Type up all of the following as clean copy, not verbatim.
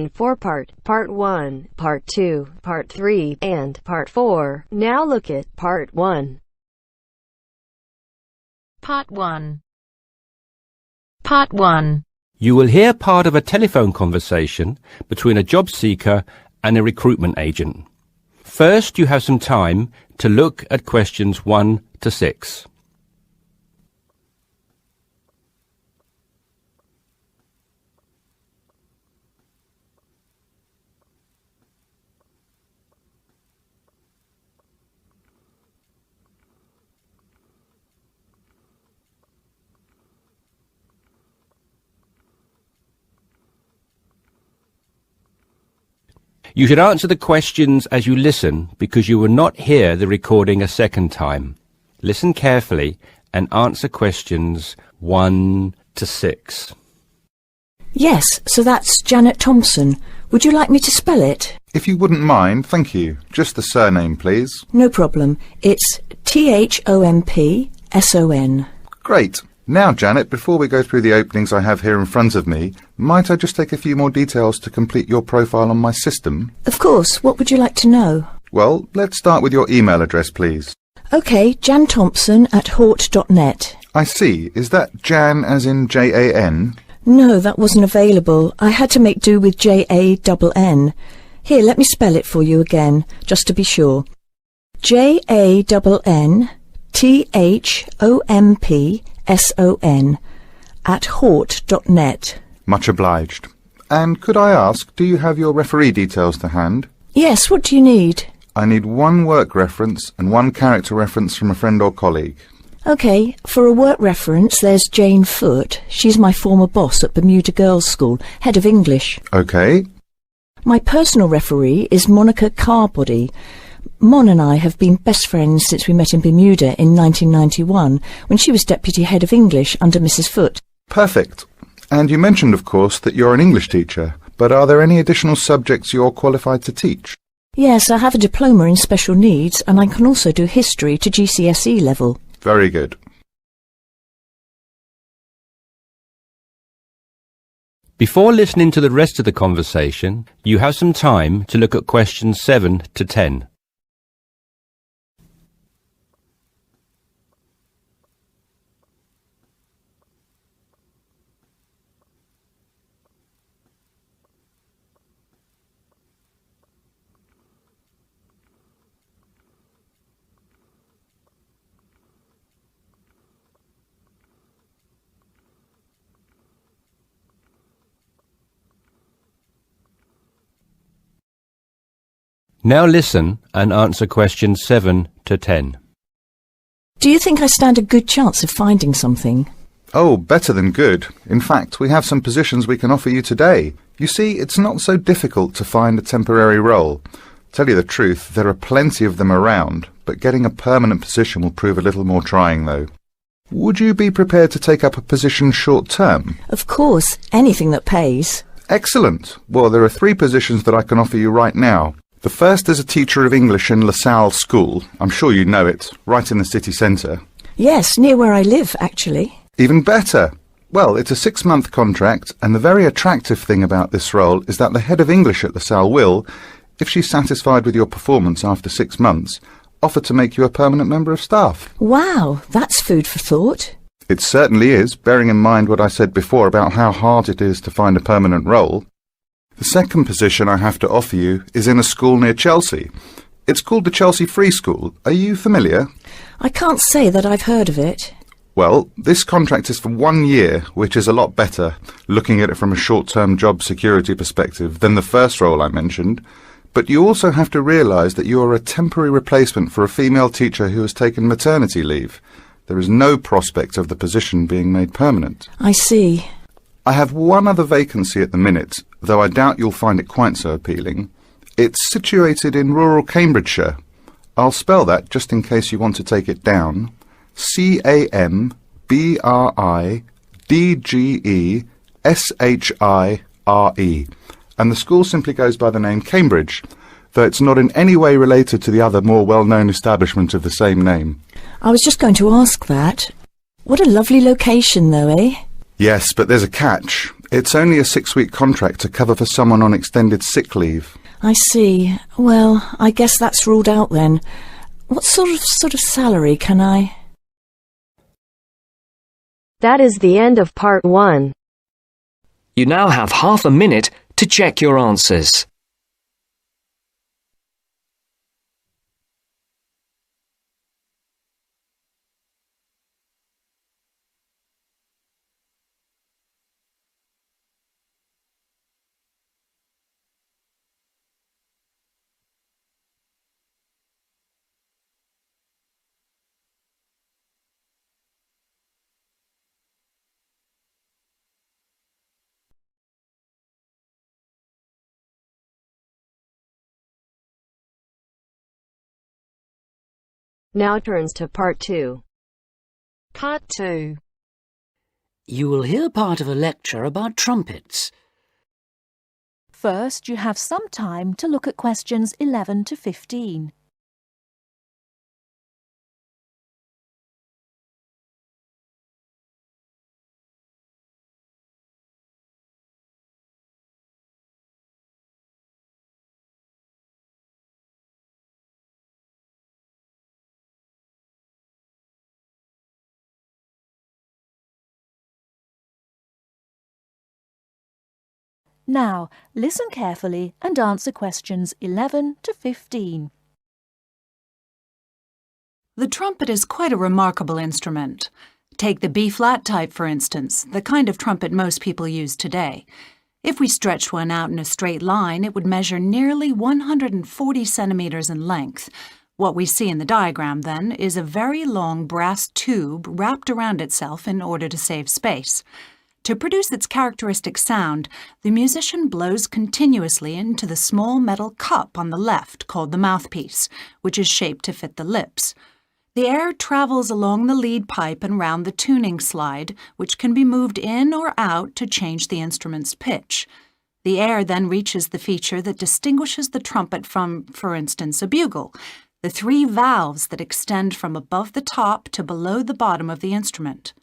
in four-part, Part 1, Part 2, Part 3, and Part 4. Now look at Part 1. Part 1. Part 1. You will hear part of a telephone conversation between a job seeker and a recruitment agent. First, you have some time to look at questions 1 to 6. You should answer the questions as you listen because you will not hear the recording a second time. Listen carefully and answer questions 1 to 6. Yes, so that's Janet Thompson. Would you like me to spell it? If you wouldn't mind, thank you. Just the surname, please. No problem. It's Thompson. Great. Now, Janet, before we go through the openings I have here in front of me, might I just take a few more details to complete your profile on my system? Of course. What would you like to know? Well, let's start with your email address, please. OK, janthompson@hort.net. I see. Is that Jan as in Jan? No, that wasn't available. I had to make do with Jann. Here, let me spell it for you again, just to be sure. JANNTHOMPSON@hort.net. Much obliged. And could I ask, do you have your referee details to hand? Yes, what do you need? I need one work reference and one character reference from a friend or colleague. OK, for a work reference, there's Jane Foote. She's my former boss at Bermuda Girls' School, head of English. OK. My personal referee is Monica Carbody. Mon and I have been best friends since we met in Bermuda in 1991, when she was deputy head of English under Mrs. Foote. Perfect. And you mentioned, of course, that you're an English teacher, but are there any additional subjects you're qualified to teach? Yes, I have a diploma in special needs, and I can also do history to GCSE level. Very good. Before listening to the rest of the conversation, you have some time to look at questions 7 to 10. Now listen and answer questions 7 to 10. Do you think I stand a good chance of finding something? Oh, better than good. In fact, we have some positions we can offer you today. You see, it's not so difficult to find a temporary role. Tell you the truth, there are plenty of them around, but getting a permanent position will prove a little more trying, though. Would you be prepared to take up a position short-term? Of course, anything that pays. Excellent. Well, there are 3 positions that I can offer you right now. The first is a teacher of English in LaSalle School. I'm sure you know it, right in the city centre. Yes, near where I live, actually. Even better. Well, it's a 6-month contract, and the very attractive thing about this role is that the head of English at LaSalle will, if she's satisfied with your performance after 6 months, offer to make you a permanent member of staff. Wow, that's food for thought. It certainly is, bearing in mind what I said before about how hard it is to find a permanent role. The second position I have to offer you is in a school near Chelsea. It's called the Chelsea Free School. Are you familiar? I can't say that I've heard of it. Well, this contract is for 1 year, which is a lot better, looking at it from a short-term job security perspective, than the first role I mentioned. But you also have to realise that you are a temporary replacement for a female teacher who has taken maternity leave. There is no prospect of the position being made permanent. I see. I have one other vacancy at the minute, though I doubt you'll find it quite so appealing. It's situated in rural Cambridgeshire. I'll spell that just in case you want to take it down. CAMBRIDGESHIRE. And the school simply goes by the name Cambridge, though it's not in any way related to the other more well-known establishment of the same name. I was just going to ask that. What a lovely location, though, eh? Yes, but there's a catch. It's only a 6-week contract to cover for someone on extended sick leave. I see. Well, I guess that's ruled out then. What sort of salary can I... That is the end of part 1. You now have half a minute to check your answers. Now turns to part 2. Part 2. You will hear part of a lecture about trumpets. First, you have some time to look at questions 11 to 15. Now, listen carefully and answer questions 11 to 15. The trumpet is quite a remarkable instrument. Take the B-flat type, for instance, the kind of trumpet most people use today. If we stretched one out in a straight line, it would measure nearly 140 centimeters in length. What we see in the diagram, then, is a very long brass tube wrapped around itself in order to save space. To produce its characteristic sound, the musician blows continuously into the small metal cup on the left called the mouthpiece, which is shaped to fit the lips. The air travels along the lead pipe and round the tuning slide, which can be moved in or out to change the instrument's pitch. The air then reaches the feature that distinguishes the trumpet from, for instance, a bugle, the 3 valves that extend from above the top to below the bottom of the instrument.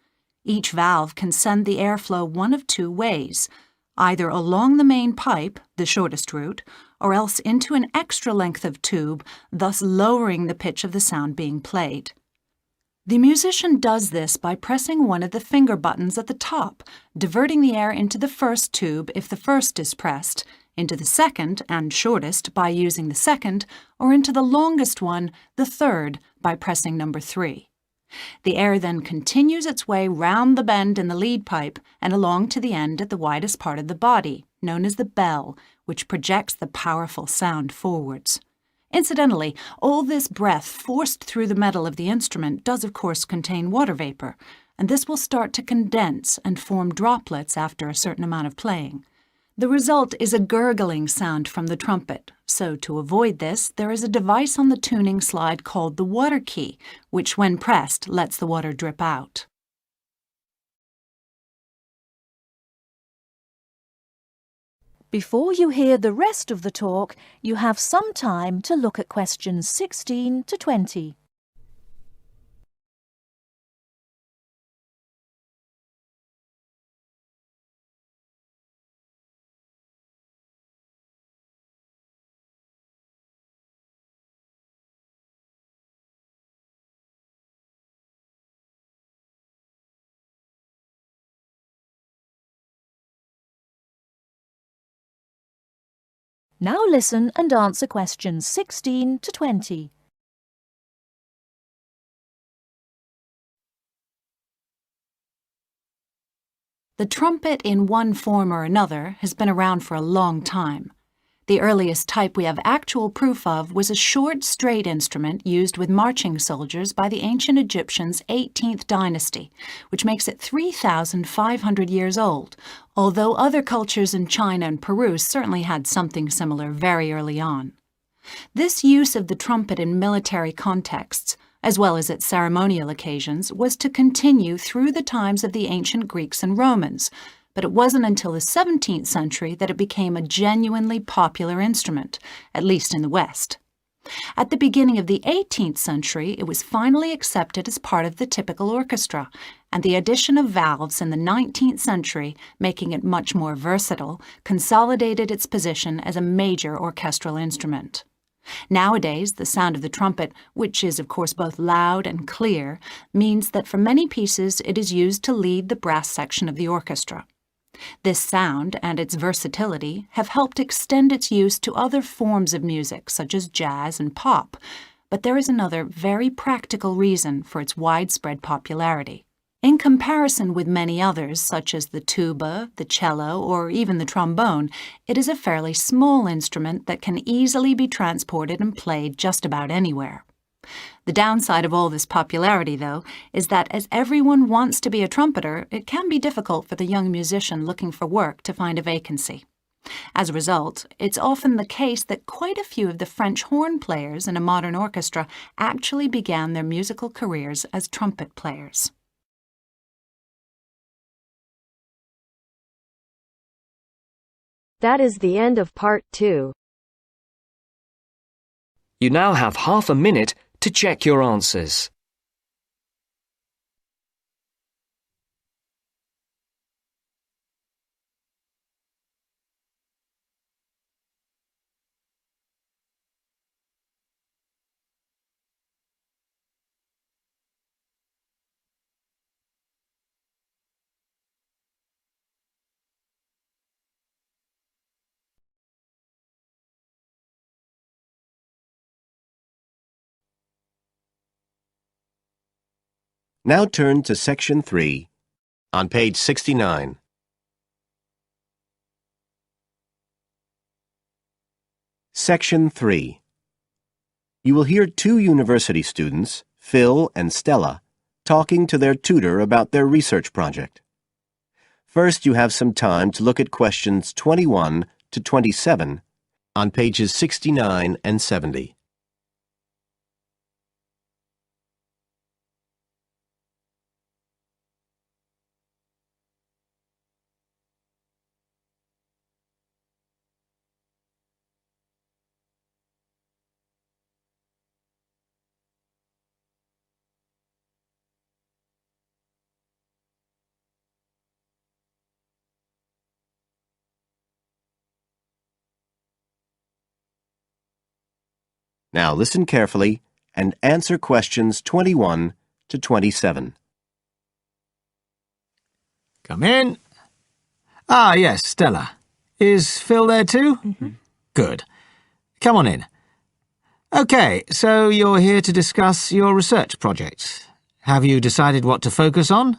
Each valve can send the airflow one of 2 ways, either along the main pipe, the shortest route, or else into an extra length of tube, thus lowering the pitch of the sound being played. The musician does this by pressing one of the finger buttons at the top, diverting the air into the first tube if the first is pressed, into the second and shortest by using the second, or into the longest one, the third, by pressing number 3. The air then continues its way round the bend in the lead pipe and along to the end at the widest part of the body, known as the bell, which projects the powerful sound forwards. Incidentally, all this breath forced through the metal of the instrument does of course contain water vapor, and this will start to condense and form droplets after a certain amount of playing. The result is a gurgling sound from the trumpet, so to avoid this, there is a device on the tuning slide called the water key, which when pressed lets the water drip out. Before you hear the rest of the talk, you have some time to look at questions 16 to 20. Now listen and answer questions 16 to 20. The trumpet in one form or another has been around for a long time. The earliest type we have actual proof of was a short, straight instrument used with marching soldiers by the ancient Egyptians' 18th dynasty, which makes it 3,500 years old, although other cultures in China and Peru certainly had something similar very early on. This use of the trumpet in military contexts, as well as at ceremonial occasions, was to continue through the times of the ancient Greeks and Romans, but it wasn't until the 17th century that it became a genuinely popular instrument, at least in the West. At the beginning of the 18th century, it was finally accepted as part of the typical orchestra, and the addition of valves in the 19th century, making it much more versatile, consolidated its position as a major orchestral instrument. Nowadays, the sound of the trumpet, which is of course both loud and clear, means that for many pieces it is used to lead the brass section of the orchestra. This sound and its versatility have helped extend its use to other forms of music, such as jazz and pop, but there is another very practical reason for its widespread popularity. In comparison with many others, such as the tuba, the cello, or even the trombone, it is a fairly small instrument that can easily be transported and played just about anywhere. The downside of all this popularity, though, is that as everyone wants to be a trumpeter, it can be difficult for the young musician looking for work to find a vacancy. As a result, it's often the case that quite a few of the French horn players in a modern orchestra actually began their musical careers as trumpet players. That is the end of part 2. You now have half a minute to check your answers. Now turn to Section 3 on page 69. Section 3. You will hear two university students, Phil and Stella, talking to their tutor about their research project. First, you have some time to look at questions 21 to 27 on pages 69 and 70. Now listen carefully and answer questions 21 to 27. Come in. Ah, yes, Stella. Is Phil there too? Mm-hmm. Good. Come on in. OK, so you're here to discuss your research project. Have you decided what to focus on?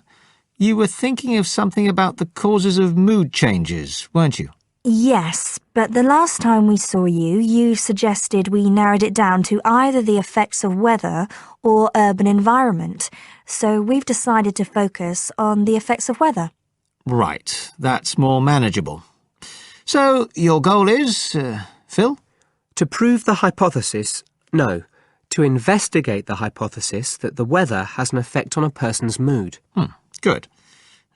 You were thinking of something about the causes of mood changes, weren't you? Yes, but the last time we saw you, you suggested we narrowed it down to either the effects of weather or urban environment. So we've decided to focus on the effects of weather. Right, that's more manageable. So your goal is, Phil? To prove the hypothesis, no, to investigate the hypothesis that the weather has an effect on a person's mood. Good.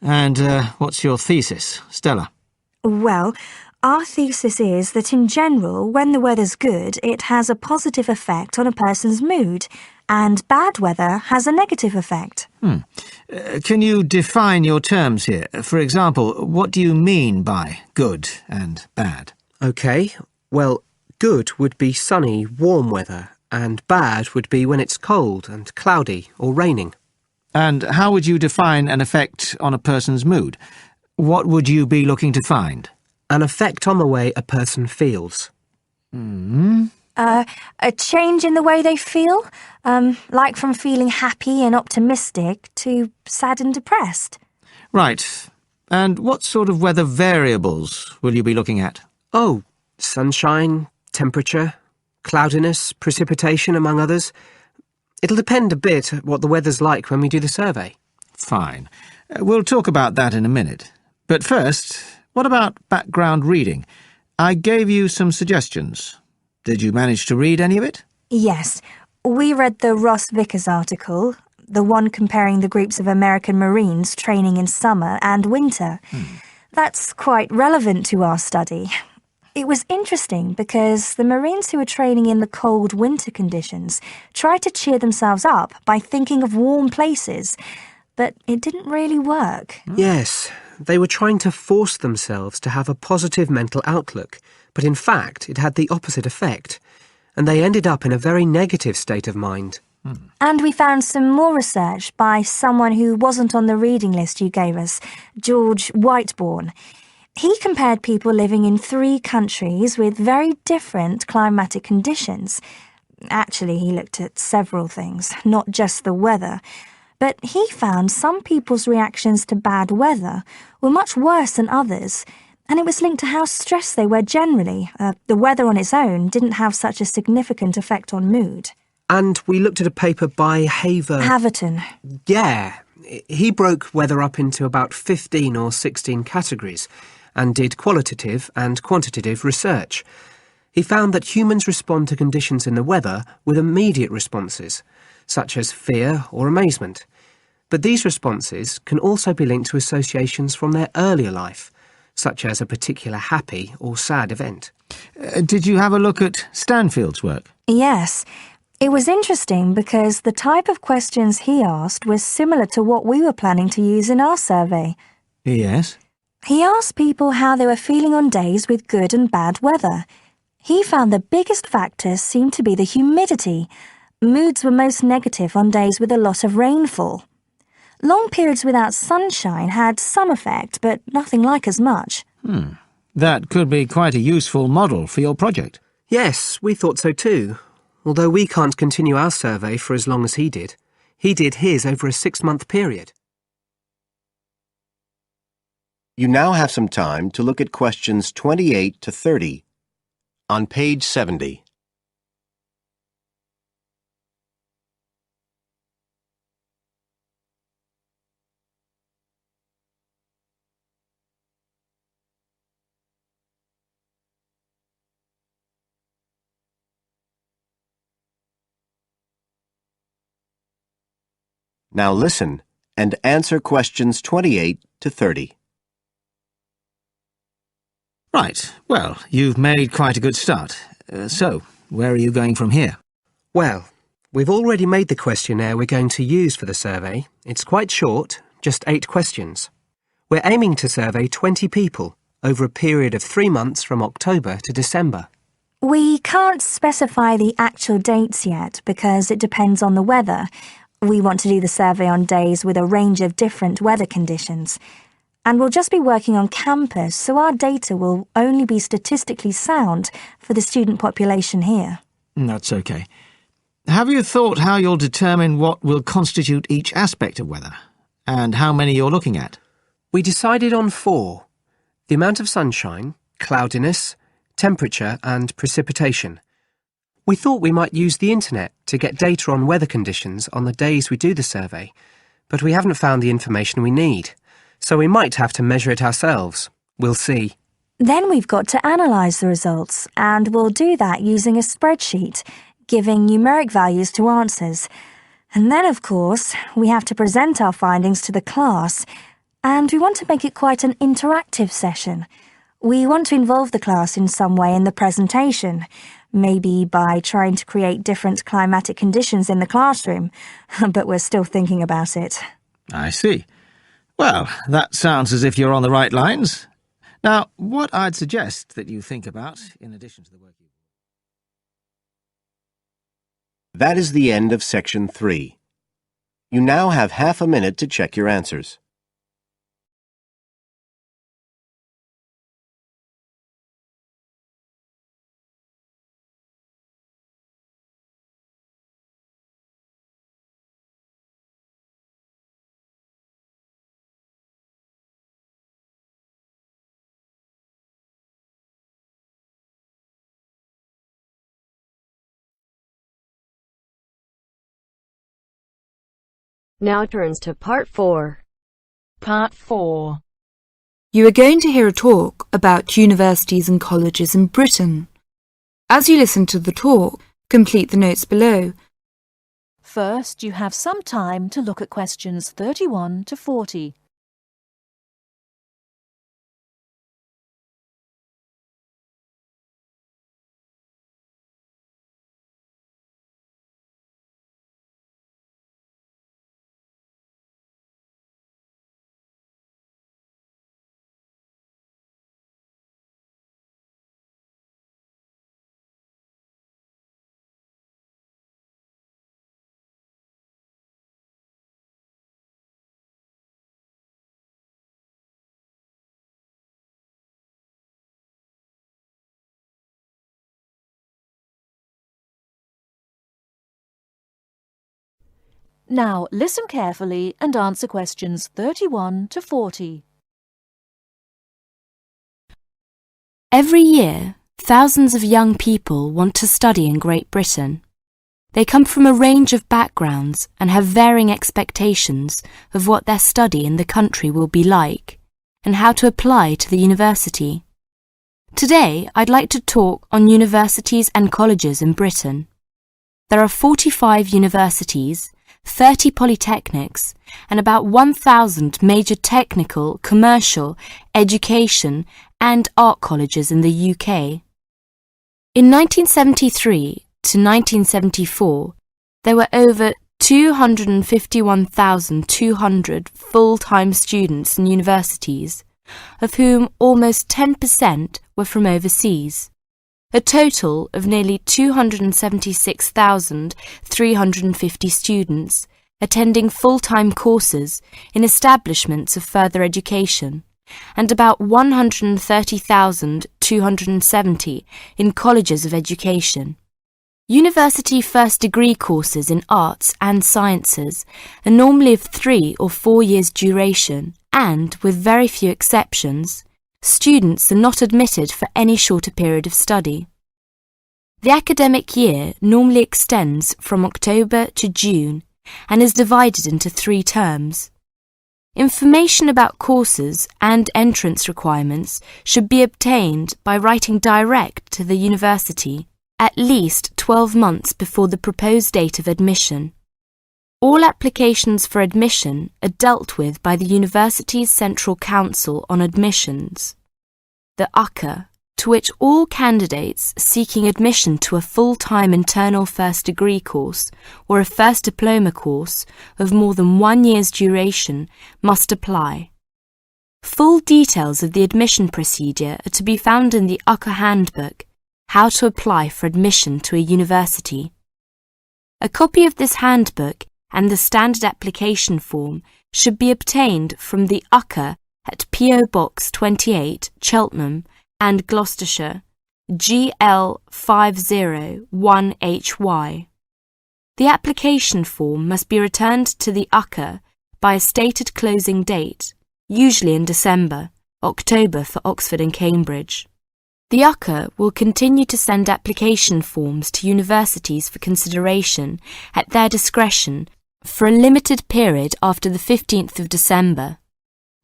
And what's your thesis, Stella? Well, our thesis is that in general, when the weather's good, it has a positive effect on a person's mood, and bad weather has a negative effect. Can you define your terms here? For example, what do you mean by good and bad? OK, well, good would be sunny, warm weather, and bad would be when it's cold and cloudy or raining. And how would you define an effect on a person's mood? What would you be looking to find? An effect on the way a person feels. A change in the way they feel? Like from feeling happy and optimistic to sad and depressed. Right. And what sort of weather variables will you be looking at? Oh, sunshine, temperature, cloudiness, precipitation, among others. It'll depend a bit what the weather's like when we do the survey. Fine. We'll talk about that in a minute. But first, what about background reading? I gave you some suggestions. Did you manage to read any of it? Yes. We read the Ross Vickers article, the one comparing the groups of American Marines training in summer and winter. That's quite relevant to our study. It was interesting because the Marines who were training in the cold winter conditions tried to cheer themselves up by thinking of warm places, but it didn't really work. Yes, they were trying to force themselves to have a positive mental outlook, but in fact it had the opposite effect, and they ended up in a very negative state of mind. And we found some more research by someone who wasn't on the reading list you gave us, George Whiteborn. He compared people living in 3 countries with very different climatic conditions. Actually, he looked at several things, not just the weather. But he found some people's reactions to bad weather were much worse than others, and it was linked to how stressed they were generally. The weather on its own didn't have such a significant effect on mood. And we looked at a paper by Haverton. Yeah, he broke weather up into about 15 or 16 categories and did qualitative and quantitative research. He found that humans respond to conditions in the weather with immediate responses, such as fear or amazement. But these responses can also be linked to associations from their earlier life, such as a particular happy or sad event. Did you have a look at Stanfield's work? Yes. It was interesting because the type of questions he asked was similar to what we were planning to use in our survey. Yes. He asked people how they were feeling on days with good and bad weather. He found the biggest factors seemed to be the humidity. Moods were most negative on days with a lot of rainfall. Long periods without sunshine had some effect, but nothing like as much. That could be quite a useful model for your project. Yes, we thought so too. Although we can't continue our survey for as long as he did. He did his over a 6-month period. You now have some time to look at questions 28 to 30 on page 70. Now listen and answer questions 28 to 30. Right. Well, you've made quite a good start. So, where are you going from here? Well, we've already made the questionnaire we're going to use for the survey. It's quite short, just 8 questions. We're aiming to survey 20 people over a period of 3 months from October to December. We can't specify the actual dates yet because it depends on the weather. We want to do the survey on days with a range of different weather conditions. And we'll just be working on campus, so our data will only be statistically sound for the student population here. That's okay. Have you thought how you'll determine what will constitute each aspect of weather, and how many you're looking at? We decided on 4. The amount of sunshine, cloudiness, temperature and precipitation. We thought we might use the internet to get data on weather conditions on the days we do the survey, but we haven't found the information we need, so we might have to measure it ourselves. We'll see. Then we've got to analyse the results, and we'll do that using a spreadsheet, giving numeric values to answers. And then, of course, we have to present our findings to the class, and we want to make it quite an interactive session. We want to involve the class in some way in the presentation, maybe by trying to create different climatic conditions in the classroom, but we're still thinking about it. I see. Well, that sounds as if you're on the right lines. Now, what I'd suggest that you think about, in addition to the work you... That is the end of section 3. You now have half a minute to check your answers. Now turns to Part 4. Part 4. You are going to hear a talk about universities and colleges in Britain. As you listen to the talk, complete the notes below. First, you have some time to look at questions 31 to 40. Now listen carefully and answer questions 31 to 40. Every year, thousands of young people want to study in Great Britain. They come from a range of backgrounds and have varying expectations of what their study in the country will be like and how to apply to the university. Today, I'd like to talk on universities and colleges in Britain. There are 45 universities, 30 polytechnics, and about 1,000 major technical, commercial, education, and art colleges in the UK. In 1973 to 1974, there were over 251,200 full-time students in universities, of whom almost 10% were from overseas. A total of nearly 276,350 students attending full-time courses in establishments of further education, and about 130,270 in colleges of education. University first degree courses in arts and sciences are normally of 3 or 4 years duration, and, with very few exceptions, students are not admitted for any shorter period of study. The academic year normally extends from October to June and is divided into 3 terms. Information about courses and entrance requirements should be obtained by writing direct to the university at least 12 months before the proposed date of admission. All applications for admission are dealt with by the university's Central Council on Admissions, the UKVI, to which all candidates seeking admission to a full-time internal first degree course or a first diploma course of more than 1 year's duration must apply. Full details of the admission procedure are to be found in the UKVI Handbook, How to Apply for Admission to a University. A copy of this handbook and the standard application form should be obtained from the UKVI at PO Box 28, Cheltenham and Gloucestershire, GL 501HY. The application form must be returned to the UKVI by a stated closing date, usually in December, October for Oxford and Cambridge. The UKVI will continue to send application forms to universities for consideration at their discretion for a limited period after the 15th of December.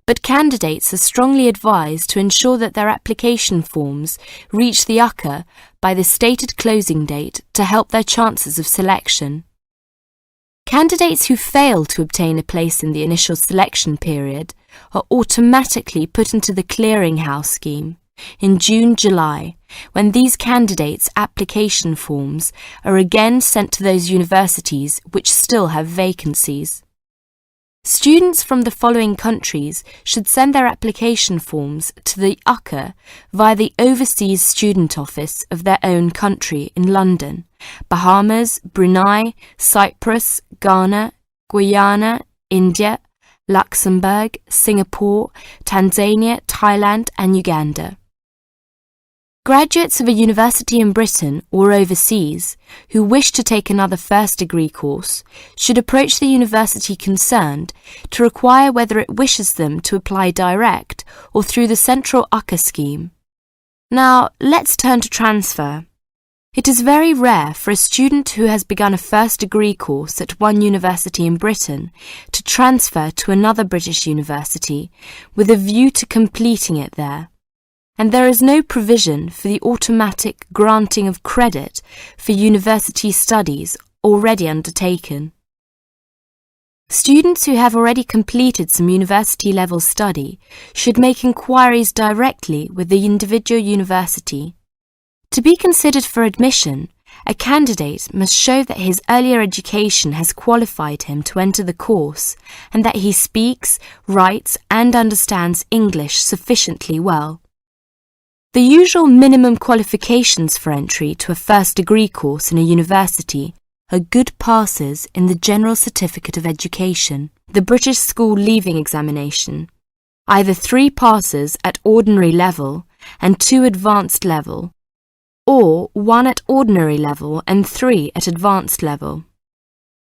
But candidates are strongly advised to ensure that their application forms reach the UKVI by the stated closing date to help their chances of selection. Candidates who fail to obtain a place in the initial selection period are automatically put into the clearinghouse scheme in June-July, when these candidates' application forms are again sent to those universities which still have vacancies. Students from the following countries should send their application forms to the UKVI via the Overseas Student Office of their own country in London: Bahamas, Brunei, Cyprus, Ghana, Guyana, India, Luxembourg, Singapore, Tanzania, Thailand and Uganda. Graduates of a university in Britain or overseas who wish to take another first degree course should approach the university concerned to inquire whether it wishes them to apply direct or through the central UKVI scheme. Now, let's turn to transfer. It is very rare for a student who has begun a first degree course at one university in Britain to transfer to another British university with a view to completing it there. And there is no provision for the automatic granting of credit for university studies already undertaken. Students who have already completed some university-level study should make inquiries directly with the individual university. To be considered for admission, a candidate must show that his earlier education has qualified him to enter the course and that he speaks, writes and understands English sufficiently well. The usual minimum qualifications for entry to a first degree course in a university are good passes in the General Certificate of Education, the British School Leaving Examination, either 3 passes at ordinary level and 2 advanced level, or 1 at ordinary level and 3 at advanced level.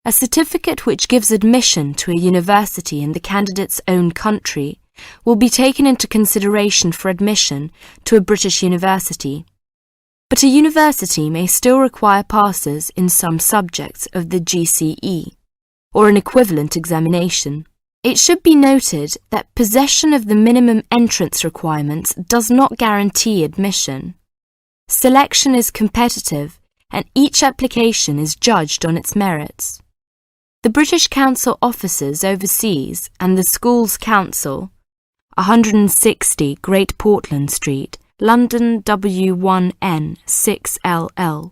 A certificate which gives admission to a university in the candidate's own country will be taken into consideration for admission to a British university. But a university may still require passes in some subjects of the GCE, or an equivalent examination. It should be noted that possession of the minimum entrance requirements does not guarantee admission. Selection is competitive, and each application is judged on its merits. The British Council offices overseas and the Schools Council, 160 Great Portland Street, London W1N 6LL,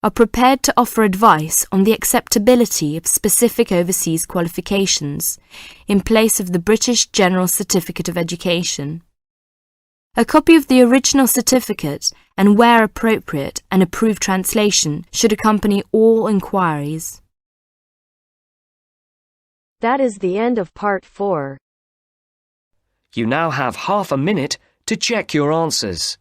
are prepared to offer advice on the acceptability of specific overseas qualifications in place of the British General Certificate of Education. A copy of the original certificate and, where appropriate, an approved translation should accompany all inquiries. That is the end of Part 4. You now have half a minute to check your answers.